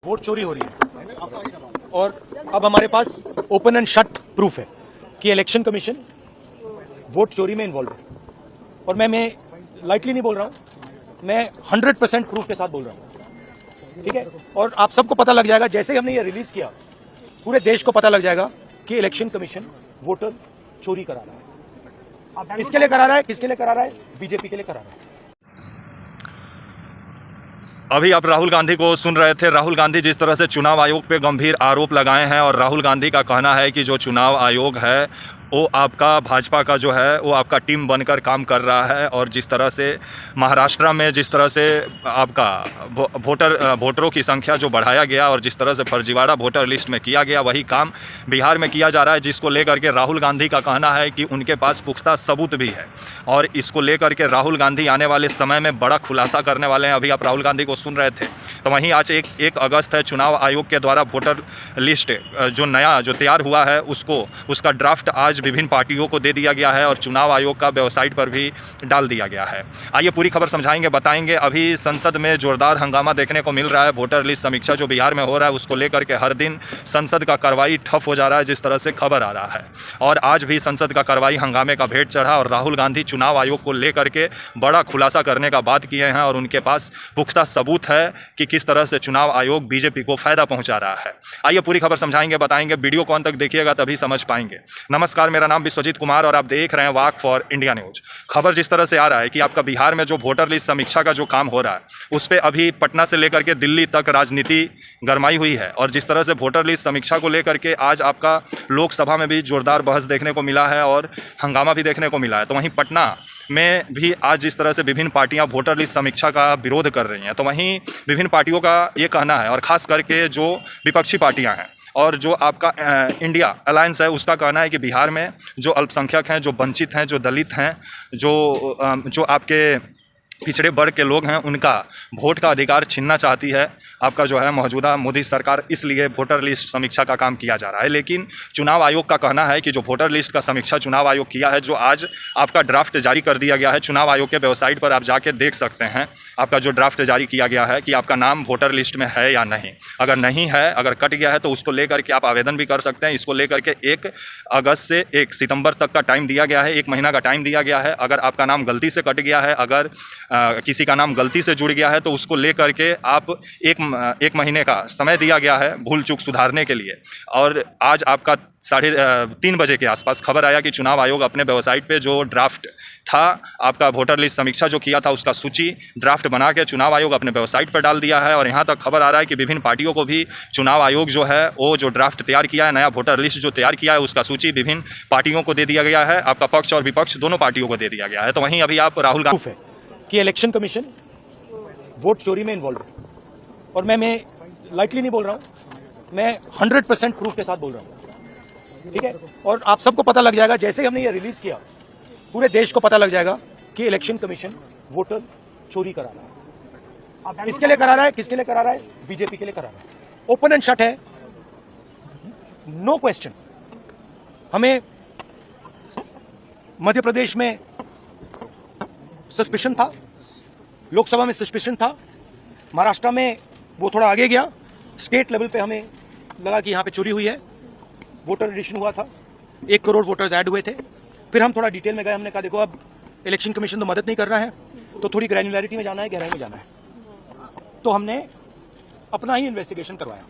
Vote चोरी हो रही है और अब हमारे पास ओपन एंड शट प्रूफ है कि इलेक्शन कमीशन वोट चोरी में इन्वॉल्व है। और मैं लाइटली नहीं बोल रहा हूं, मैं 100% प्रूफ के साथ बोल रहा हूं, ठीक है। और आप सबको पता लग जाएगा, जैसे ही हमने ये रिलीज किया पूरे देश को पता लग जाएगा कि इलेक्शन कमीशन वोटर चोरी करा रहा है। किसके लिए करा रहा है? किसके लिए करा रहा है? बीजेपी के लिए करा रहा है। अभी आप राहुल गांधी को सुन रहे थे। राहुल गांधी जिस तरह से चुनाव आयोग पे गंभीर आरोप लगाए हैं और राहुल गांधी का कहना है कि जो चुनाव आयोग है वो आपका भाजपा का जो है वो आपका टीम बनकर काम कर रहा है। और जिस तरह से महाराष्ट्र में जिस तरह से आपका वोटरों की संख्या जो बढ़ाया गया और जिस तरह से फर्जीवाड़ा वोटर लिस्ट में किया गया, वही काम बिहार में किया जा रहा है, जिसको लेकर के राहुल गांधी का कहना है कि उनके पास पुख्ता सबूत भी है। और इसको लेकर के राहुल गांधी आने वाले समय में बड़ा खुलासा करने वाले हैं। अभी आप राहुल गांधी को सुन रहे थे, तो वहीं आज 1 अगस्त है, चुनाव आयोग के द्वारा वोटर लिस्ट जो नया जो तैयार हुआ है उसका ड्राफ्ट आज विभिन्न पार्टियों को दे दिया गया है और चुनाव आयोग का वेबसाइट पर भी डाल दिया गया है। आइए पूरी खबर समझाएंगे, बताएंगे। अभी संसद में जोरदार हंगामा देखने को मिल रहा है। वोटर लिस्ट समीक्षा जो बिहार में हो रहा है उसको लेकर के हर दिन संसद का कार्रवाई ठप हो जा रहा है, जिस तरह से खबर आ रहा है। और आज भी संसद का कार्रवाई हंगामे का भेंट चढ़ा और राहुल गांधी चुनाव आयोग को लेकर के बड़ा खुलासा करने का बात किए हैं और उनके पास पुख्ता सबूत है कि किस तरह से चुनाव आयोग बीजेपी को फायदा पहुंचा रहा है। आइए पूरी खबर समझाएंगे, बताएंगे। वीडियो को अंत तक देखिएगा तभी समझ पाएंगे। नमस्कार, मेरा नाम विश्वजीत कुमार और आप देख रहे हैं वाक फॉर इंडिया न्यूज। खबर जिस तरह से आ रहा है कि आपका बिहार में जो वोटर लिस्ट समीक्षा का जो काम हो रहा है उस पर अभी पटना से लेकर के दिल्ली तक राजनीति गरमाई हुई है। और जिस तरह से वोटर लिस्ट समीक्षा को लेकर के आज आपका लोकसभा में भी जोरदार बहस देखने को मिला है और हंगामा भी देखने को मिला है, तो वहीं पटना में भी आज जिस तरह से विभिन्न पार्टियां वोटर लिस्ट समीक्षा का विरोध कर रही हैं, तो वहीं विभिन्न पार्टियों का ये कहना है और ख़ास करके जो विपक्षी पार्टियां हैं और जो आपका इंडिया अलायंस है उसका कहना है कि बिहार में जो अल्पसंख्यक हैं, जो वंचित हैं, जो दलित हैं, जो आपके पिछड़े वर्ग के लोग हैं, उनका वोट का अधिकार छीनना चाहती है आपका जो है मौजूदा मोदी सरकार। इसलिए वोटर लिस्ट समीक्षा का काम किया जा रहा है। लेकिन चुनाव आयोग का कहना है कि जो वोटर लिस्ट का समीक्षा चुनाव आयोग किया है, जो आज आपका ड्राफ्ट जारी कर दिया गया है, चुनाव आयोग के वेबसाइट पर आप जाके देख सकते हैं आपका जो ड्राफ्ट जारी किया गया है कि आपका नाम वोटर लिस्ट में है या नहीं। अगर नहीं है, अगर कट गया है, तो उसको लेकर के आप आवेदन भी कर सकते हैं। इसको लेकर के 1 अगस्त से 1 सितंबर तक का टाइम दिया गया है, 1 महीना का टाइम दिया गया है। अगर आपका नाम गलती से कट गया है, अगर किसी का नाम गलती से जुड़ गया है, तो उसको लेकर के आप एक महीने का समय दिया गया है भूल चूक सुधारने के लिए। और आज आपका 3:30 बजे के आसपास खबर आया कि चुनाव आयोग अपने वेबसाइट पे जो ड्राफ्ट था आपका वोटर लिस्ट समीक्षा जो किया था उसका सूची ड्राफ्ट बना के चुनाव आयोग अपने वेबसाइट पर डाल दिया है। और यहाँ तक खबर आ रहा है कि विभिन्न पार्टियों को भी चुनाव आयोग जो है वो जो ड्राफ्ट तैयार किया है, नया वोटर लिस्ट जो तैयार किया है, उसका सूची विभिन्न पार्टियों को दे दिया गया है। आपका पक्ष और विपक्ष दोनों पार्टियों को दे दिया गया है। तो वहीं अभी आप राहुल गांधी है कि इलेक्शन कमीशन वोट चोरी में इन्वॉल्व है। और मैं लाइटली नहीं बोल रहा हूं, मैं 100% प्रूफ के साथ बोल रहा हूं, ठीक है। और आप सबको पता लग जाएगा, जैसे ही हमने ये रिलीज किया पूरे देश को पता लग जाएगा कि इलेक्शन कमीशन वोटर चोरी करा रहा है। किसके लिए करा रहा है? किसके लिए करा रहा है? बीजेपी के लिए करा रहा है। ओपन एंड शट है, नो क्वेश्चन। हमें मध्य प्रदेश में सस्पिशन था, लोकसभा में सस्पिशन था, महाराष्ट्र में वो थोड़ा आगे गया, स्टेट लेवल पे हमें लगा कि यहां पे चोरी हुई है। वोटर एडिशन हुआ था, 1 करोड़ वोटर्स ऐड हुए थे। फिर हम थोड़ा डिटेल में गए, हमने कहा देखो अब इलेक्शन कमीशन तो मदद नहीं कर रहा है, तो थोड़ी ग्रैन्युलरिटी में जाना है, गहराई में जाना है। तो हमने अपना ही इन्वेस्टिगेशन करवाया,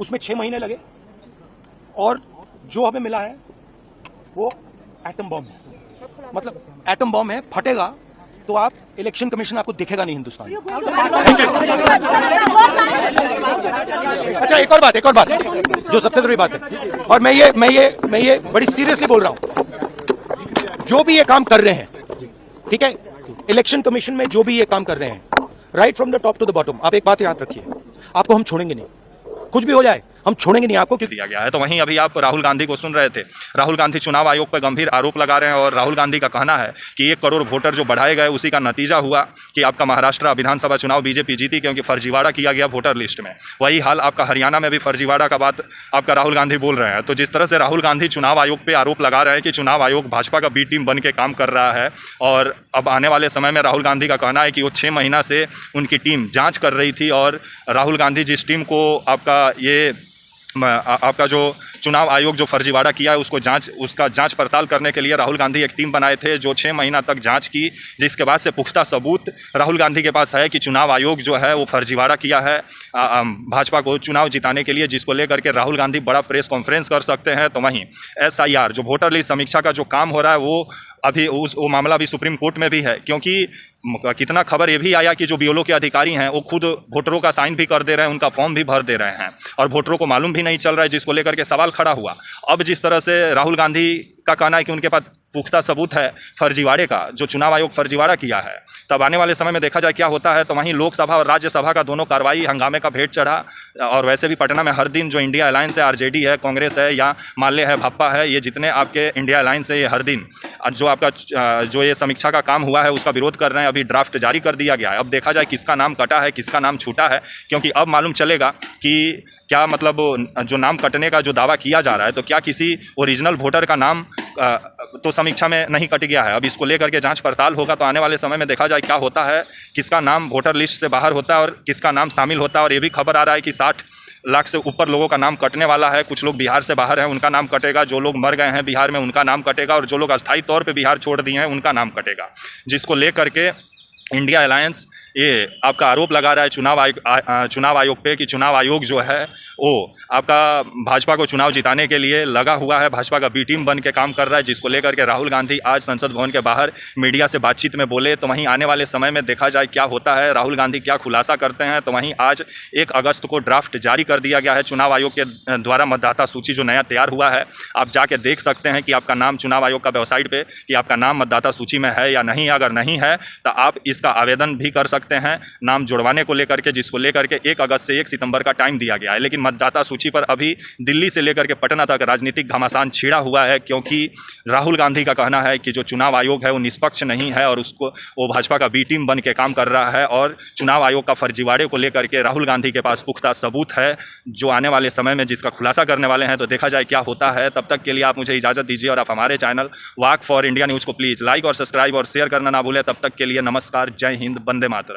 उसमें 6 महीने लगे। और जो हमें मिला है वो एटम बॉम्ब है, मतलब एटम बॉम्ब है, फटेगा तो आप इलेक्शन कमीशन आपको दिखेगा नहीं हिंदुस्तान में। अच्छा, एक और बात जो सबसे जरूरी बात है, और मैं ये बड़ी सीरियसली बोल रहा हूं, जो भी ये काम कर रहे हैं, ठीक है, इलेक्शन कमीशन में जो भी ये काम कर रहे हैं, right from the top to the bottom, आप एक बात याद रखिए, आपको हम छोड़ेंगे नहीं। कुछ भी हो जाए, हम छोड़ेंगे नहीं आपको। क्योंकि दिया गया है। तो वहीं अभी आप राहुल गांधी को सुन रहे थे। राहुल गांधी चुनाव आयोग पर गंभीर आरोप लगा रहे हैं और राहुल गांधी का कहना है कि 1 करोड़ वोटर जो बढ़ाए गए उसी का नतीजा हुआ कि आपका महाराष्ट्र विधानसभा चुनाव बीजेपी जीती, क्योंकि फर्जीवाड़ा किया गया वोटर लिस्ट में। वही हाल आपका हरियाणा में भी फर्जीवाड़ा का बात आपका राहुल गांधी बोल रहे हैं। तो जिस तरह से राहुल गांधी चुनाव आयोग पर आरोप लगा रहे हैं कि चुनाव आयोग भाजपा का बी टीम बन के काम कर रहा है, और अब आने वाले समय में राहुल गांधी का कहना है कि वो 6 महीना से उनकी टीम जाँच कर रही थी, और राहुल गांधी जिस टीम को आपका जो चुनाव आयोग जो फर्जीवाड़ा किया है उसका जांच पड़ताल करने के लिए राहुल गांधी एक टीम बनाए थे जो 6 महीना तक जांच की, जिसके बाद से पुख्ता सबूत राहुल गांधी के पास है कि चुनाव आयोग जो है वो फर्जीवाड़ा किया है भाजपा को चुनाव जिताने के लिए, जिसको लेकर के राहुल गांधी बड़ा प्रेस कॉन्फ्रेंस कर सकते हैं। तो वहीं SIR जो वोटर लिस्ट समीक्षा का जो काम हो रहा है वो मामला अभी सुप्रीम कोर्ट में भी है, क्योंकि कितना खबर ये भी आया कि जो BLO के अधिकारी हैं वो खुद वोटरों का साइन भी कर दे रहे हैं, उनका फॉर्म भी भर दे रहे हैं, और वोटरों को मालूम भी नहीं चल रहा है, जिसको लेकर के सवाल खड़ा हुआ। अब जिस तरह से राहुल गांधी का कहना है कि उनके पास पुख्ता सबूत है फर्जीवाड़े का, जो चुनाव आयोग फर्जीवाड़ा किया है, तब आने वाले समय में देखा जाए क्या होता है। तो वहीं लोकसभा और राज्यसभा का दोनों कार्रवाई हंगामे का भेंट चढ़ा, और वैसे भी पटना में हर दिन जो इंडिया अलायंस है, RJD है, कांग्रेस है, या माले है, भाजपा है, ये जितने आपके इंडिया अलायंस है, ये हर दिन जो आपका जो ये समीक्षा का काम हुआ है उसका विरोध कर रहे हैं। अभी ड्राफ्ट जारी कर दिया गया है, अब देखा जाए किसका नाम कटा है, किसका नाम छूटा है, क्योंकि अब मालूम चलेगा कि क्या मतलब जो नाम कटने का जो दावा किया जा रहा है, तो क्या किसी ओरिजिनल वोटर का नाम तो समीक्षा में नहीं कट गया है। अब इसको लेकर के जांच पड़ताल होगा, तो आने वाले समय में देखा जाए क्या होता है, किसका नाम वोटर लिस्ट से बाहर होता है और किसका नाम शामिल होता है। और ये भी खबर आ रहा है कि 60 लाख से ऊपर लोगों का नाम कटने वाला है। कुछ लोग बिहार से बाहर हैं, उनका नाम कटेगा, जो लोग मर गए हैं बिहार में उनका नाम कटेगा, और जो लोग अस्थायी तौर पर बिहार छोड़ दिए हैं उनका नाम कटेगा, जिसको लेकर के इंडिया अलायंस ये आपका आरोप लगा रहा है चुनाव आयोग पे कि चुनाव आयोग जो है वो आपका भाजपा को चुनाव जिताने के लिए लगा हुआ है, भाजपा का बी टीम बन के काम कर रहा है, जिसको लेकर के राहुल गांधी आज संसद भवन के बाहर मीडिया से बातचीत में बोले। तो वहीं आने वाले समय में देखा जाए क्या होता है, राहुल गांधी क्या खुलासा करते हैं। तो वहीं आज 1 अगस्त को ड्राफ्ट जारी कर दिया गया है चुनाव आयोग के द्वारा, मतदाता सूची जो नया तैयार हुआ है, आप जाके देख सकते हैं कि आपका नाम चुनाव आयोग का वेबसाइट पर कि आपका नाम मतदाता सूची में है या नहीं। अगर नहीं है तो आप इसका आवेदन भी कर सकते हैं नाम जुड़वाने को लेकर के, जिसको लेकर के 1 अगस्त से 1 सितंबर का टाइम दिया गया है। लेकिन मतदाता सूची पर अभी दिल्ली से लेकर के पटना तक राजनीतिक घमासान छिड़ा हुआ है, क्योंकि राहुल गांधी का कहना है कि जो चुनाव आयोग है वो निष्पक्ष नहीं है और वो भाजपा का बी टीम बन के काम कर रहा है, और चुनाव आयोग का फर्जीवाड़े को लेकर के राहुल गांधी के पास पुख्ता सबूत है जो आने वाले समय में जिसका खुलासा करने वाले हैं। तो देखा जाए क्या होता है। तब तक के लिए आप मुझे इजाज़त दीजिए, और आप हमारे channel walk for India news को प्लीज़ लाइक और सब्सक्राइब और शेयर करना ना भूलें। तब तक के लिए नमस्कार, जय हिंद, वंदे मातरम।